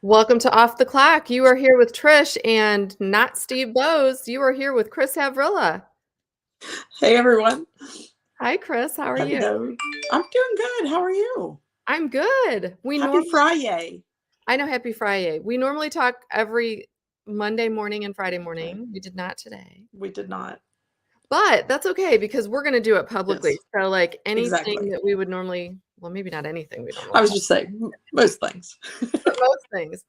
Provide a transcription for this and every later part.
Welcome to Off the Clock. You are here with Trish and not Steve Bowes. You are here with Chris Havrilla. Hey everyone. Hi, Chris. How are you? Hello. I'm doing good. How are you? I'm good. Happy Friday. I know, happy Friday. We normally talk every Monday morning and Friday Okay. morning. We did not today. We did not. But that's okay because we're going to do it publicly. Yes, So, like anything exactly. that we would normally, well, maybe not anything we I normally was talk just saying most things. but most things.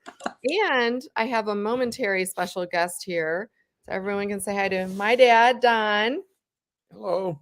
And I have a momentary special guest here. So everyone can say hi to my dad, Don. Hello.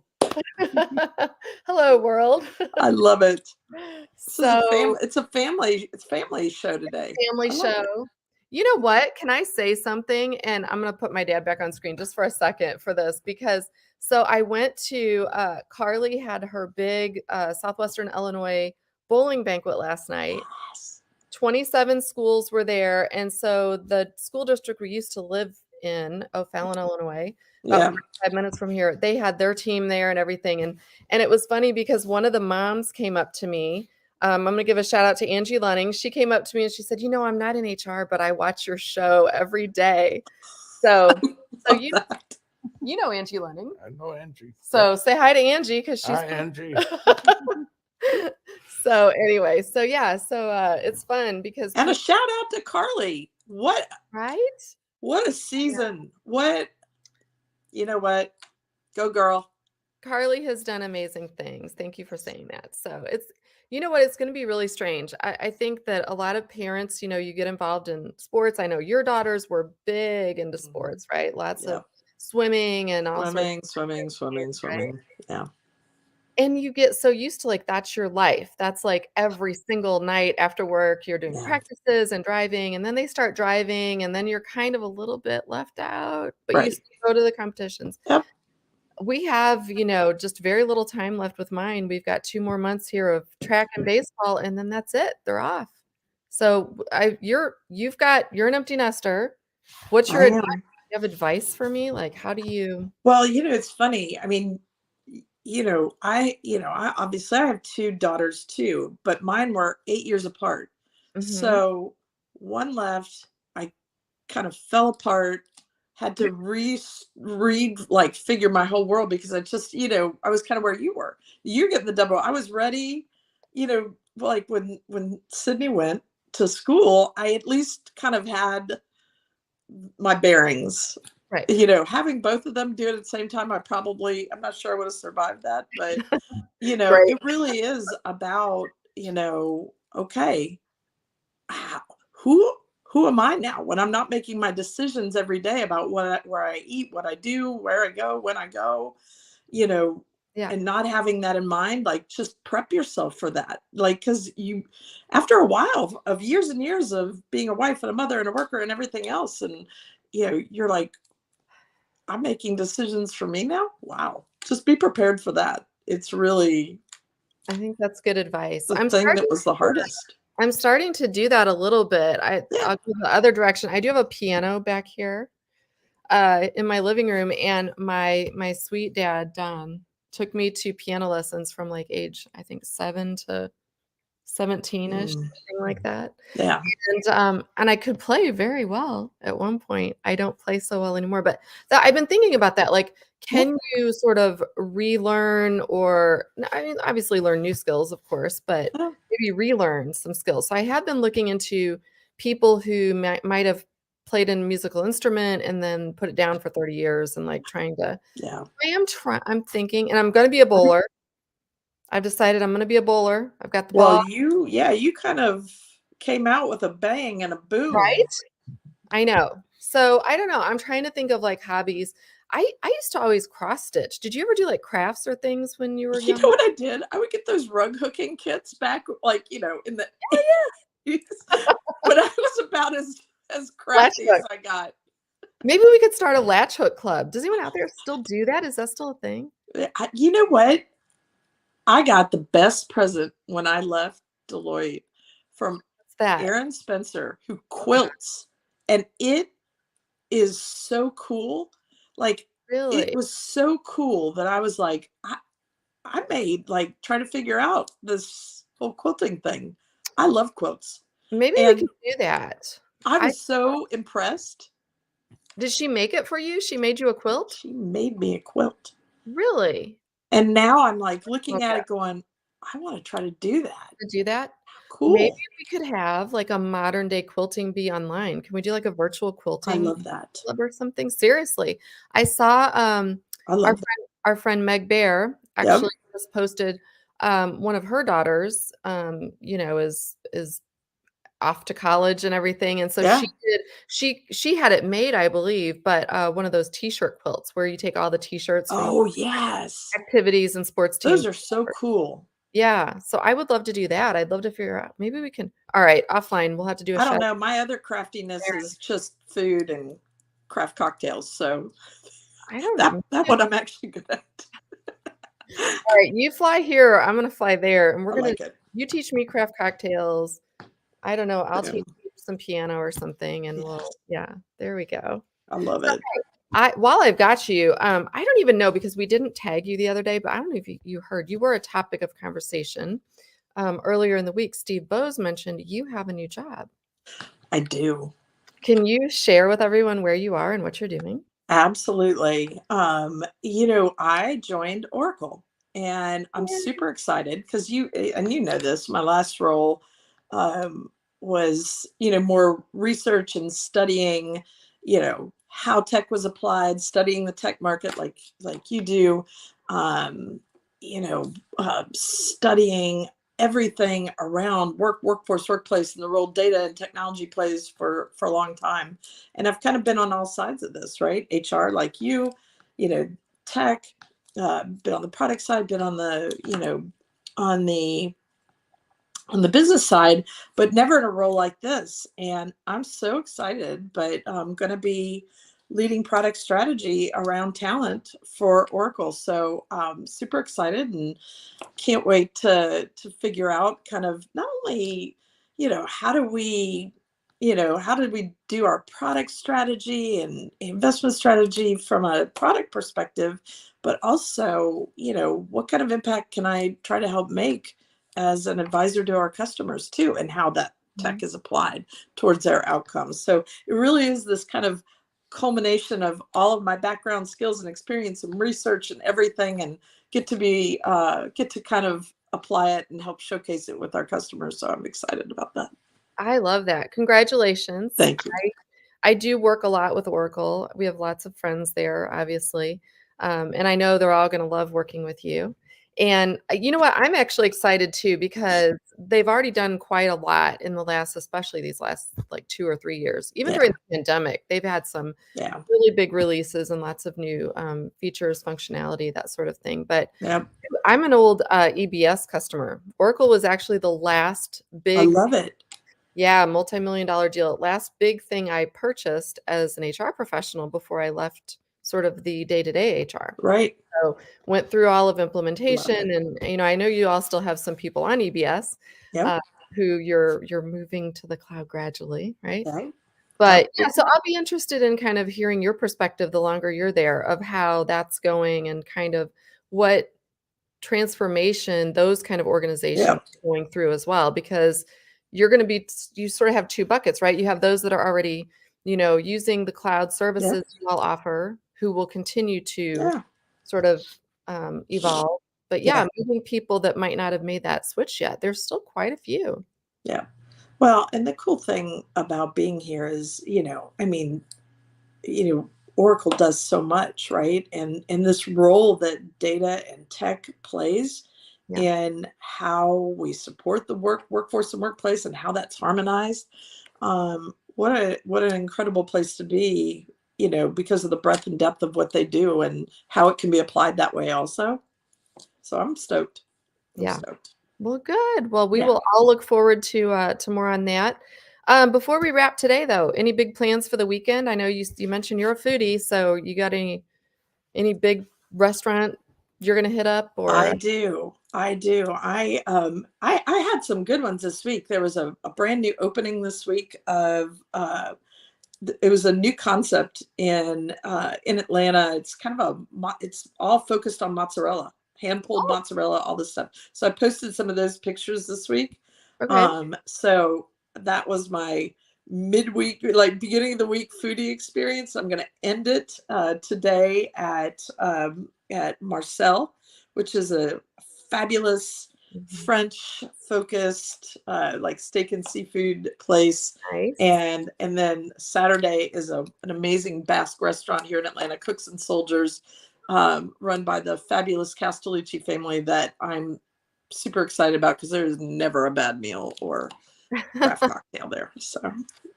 Hello, world. I love it. This is So, it's family show today. family I love it. show. You know what? Can I say something? And I'm going to put my dad back on screen just for a second for this because so I went to Carly had her big Southwestern Illinois bowling banquet last night. Yes. 27 schools were there. And so the school district we used to live in, O'Fallon, Illinois, about Yeah. 45 minutes from here, they had their team there and everything. And it was funny because one of the moms came up to me. I'm going to give a shout out to Angie Lunning. She came up to me and she said, I'm not in HR, but I watch your show every day. So you That. you know Angie Lunning. I know Angie. So say hi to Angie because she's Hi, Angie. so anyway, so yeah, so it's fun because And a shout out to Carly. What a season. Yeah. You know what? Go girl. Carly has done amazing things. Thank you for saying that. So you know what, it's going to be really strange. I think that a lot of parents, you get involved in sports. I know your daughters were big into sports, right? Lots of swimming and all sorts of swimming. right? Yeah. And you get so used to like that's your life. That's like every single night after work, you're doing practices and driving, and then they start driving, and then you're kind of a little bit left out, but you still go to the competitions. Yep. We have, just very little time left with mine. We've got 2 more months here of track and baseball, and then that's it. They're off. So you're an empty nester. What's your advice? Do you have advice for me? Like, how do you? Well, it's funny. I mean, I obviously I have 2 daughters too, but mine were 8 years apart. Mhm. So one left, I kind of fell apart, had to like figure my whole world because I just, I was kind of where you were. You're getting the double. I was ready, like when Sydney went to school, I at least kind of had my bearings. Right. Having both of them do it at the same time, I'm not sure I would have survived that, but Right. it really is about, okay, who am I now when I'm not making my decisions every day about where I eat, what I do, where I go, when I go, Yeah. and not having that in mind, like just prep yourself for that. Like, cause after a while of years and years of being a wife and a mother and a worker and everything else, and you're like, I'm making decisions for me now. Wow. Just be prepared for that. It's really, I think that's good advice. the thing that was the hardest. I'm starting to do that a little bit. I'll go the other direction. I do have a piano back here in my living room, and my sweet dad, Don, took me to piano lessons from like age, I think 7 to 17-ish, something like that. Yeah. And I could play very well at one point. I don't play so well anymore, but I've been thinking about that. Like, can you sort of relearn or I mean, obviously learn new skills, of course, but maybe relearn some skills. So I have been looking into people who might have played a musical instrument and then put it down for 30 years and like trying to, I'm thinking, and I'm going to be a bowler. I've decided I'm going to be a bowler. I've got the ball. Well, you kind of came out with a bang and a boom. Right? I know. So I don't know. I'm trying to think of like hobbies. I used to always cross stitch. Did you ever do like crafts or things when you were young? You know what I did? I would get those rug hooking kits back, like, in the when I was about as crafty as I got. Maybe we could start a latch hook club. Does anyone out there still do that? Is that still a thing? You know what? I got the best present when I left Deloitte from Aaron Spencer, who quilts, and it is so cool. Like, really, it was so cool that I was like, I made like trying to figure out this whole quilting thing. I love quilts. Maybe we can And do that. I I was so impressed. Did she make it for you? She made you a quilt? She made me a quilt. Really? And now I'm like Love looking at that. it going, I want to try to do that. To do that? Maybe Cool. we could have, like, a modern day quilting bee online. Can we do, like, a virtual I quilting love that. club or something? Seriously. I saw, I our love that. friend Meg Bear Yep. actually just posted, one of her daughters, is off to college and everything, and so Yeah. she had it made, I believe, but, one of those T-shirt quilts where you take all the T-shirts from Oh, yes. activities and sports teams. Those are so cool. Yeah, so I would love to do that. I'd love to figure out maybe we can alright, offline, we'll have to do a I don't show know. My other craftiness there. is just food and craft cocktails. So I don't that one I'm actually good at. Alright, you fly here, I'm gonna fly there, and I like it. you teach me craft cocktails. I don't know, I'll teach Boom. you some piano or something, and Yes. yeah, there we go. I love So, it. I while I've got you, I don't even know because we didn't tag you the other day, but I don't know if you heard, you were a topic of conversation, earlier in the week. Steve Bose mentioned you have a new job. I do. Can you share with everyone where you are and what you're doing? Absolutely. I joined Oracle and I'm super excited because and you know this, my last role um, was, more research and studying, how tech was applied, studying the tech market like you do, um, studying everything around workforce, workplace, and the role data and technology plays for a long time. And I've kind of been on all sides of this, right? HR, like you know, tech, been on the product side, been on the, on the on the business side, but never in a role like this. And I'm so excited, but I'm going to be leading product strategy around talent for Oracle. So super excited and can't wait to figure out kind of not only how do we how did we do our product strategy and investment strategy from a product perspective, but also what kind of impact can I try to help make as an advisor to our customers too, and how that Mhm. tech is applied towards their outcomes. So it really is this kind of culmination of all of my background, skills, and experience and research and everything, and get to kind of apply it and help showcase it with our customers. So I'm excited about that. I love that. Congratulations. Thank you. I do work a lot with Oracle. We have lots of friends there, obviously, and I know they're all gonna love working with you. And, you know what? I'm actually excited too because they've already done quite a lot in the last especially these last, like, 2 or 3 years. Even during Yeah. the pandemic, they've had some Yeah. really big releases and lots of new, features, functionality, that sort of thing. But Yeah. I'm an old, EBS customer. Oracle was actually the last I big love it. yeah, multi-million dollar deal. Last big thing I purchased as an HR professional before I left sort of the day-to-day HR. Right. So, went through all of Love implementation it. and, I know you all still have some people on EBS, Yep. uh, who you're moving to the cloud gradually, right? Yeah. But, yeah, so Absolutely. I'll be interested in kind of hearing your perspective the longer you're there of how that's going and kind of what transformation those kind of organizations Yeah. are going through as well, because you're gonna be you sort of have 2 buckets, right? You have those that are already, using the cloud Yeah. services you all offer, who will continue to Yeah. sort of, evolve. But, yeah, Yeah. moving people that might not have made that switch yet, there's still quite a few. Yeah. Well, and the cool thing about being here is, Oracle does so much, right? And this role that data and tech plays Yeah, in how we support the workforce and workplace and how that's harmonized. What an incredible place to be, because of the breadth and depth of what they do and how it can be applied that way also. So I'm stoked. I'm yeah. stoked. Well, good. Well, we Yeah. will all look forward to more on that. Before we wrap today, though, any big plans for the weekend? I know you mentioned you're a foodie, so you got any big restaurant you're gonna hit up I or do. I do. I had some good ones this week. There was a brand new opening this week of it was a new concept in Atlanta. It's kind of it's all focused on mozzarella, hand pulled oh, mozzarella, all this stuff. So I posted some of those pictures this week. okay. So that was my midweek, like beginning of the week foodie experience. I'm going to end it today at Marcel, which is a fabulous French focused like steak and seafood place. Nice. And then Saturday is an amazing Basque restaurant here in Atlanta, Cooks and Soldiers, run by the fabulous Castellucci family that I'm super excited about because there's never a bad meal or craft cocktail there. So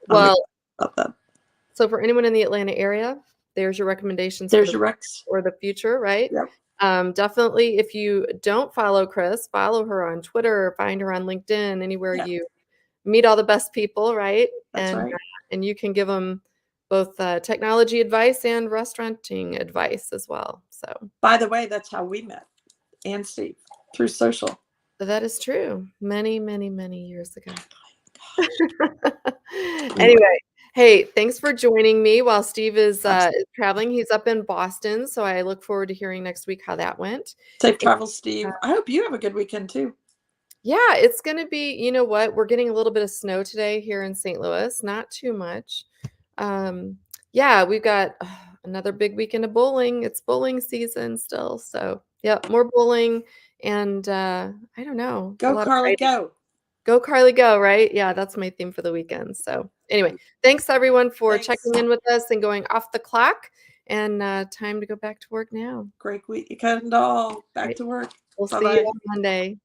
Well, about that. So for anyone in the Atlanta area, there's your recommendations There's your Rex or the future, right? Yep. Definitely, if you don't follow Chris, follow her on Twitter, find her on LinkedIn, anywhere Yeah. you meet all the best people, right? That's right. And you can give them both technology advice and restauranting advice as well. So by the way, that's how we met, and Steve, through social. that is true. Many, many, many years ago. Anyway. Anyway, hey, thanks for joining me while Steve is traveling. He's up in Boston, so I look forward to hearing next week how that went. Safe travels, Steve. I hope you have a good weekend too. Yeah, it's going to be, you know what? We're getting a little bit of snow today here in St. Louis, not too much. Yeah, we've got another big weekend of bowling. It's bowling season still. So, yeah, more bowling and I don't know, a Go, lot of Carly, writing. go. Go, Carly, go, right? Yeah, that's my theme for the weekend. So, anyway, thanks everyone for checking in with us and going off the clock. And time to go back to work now. Great weekend all. Back to work. We'll Bye-bye. see you on Monday.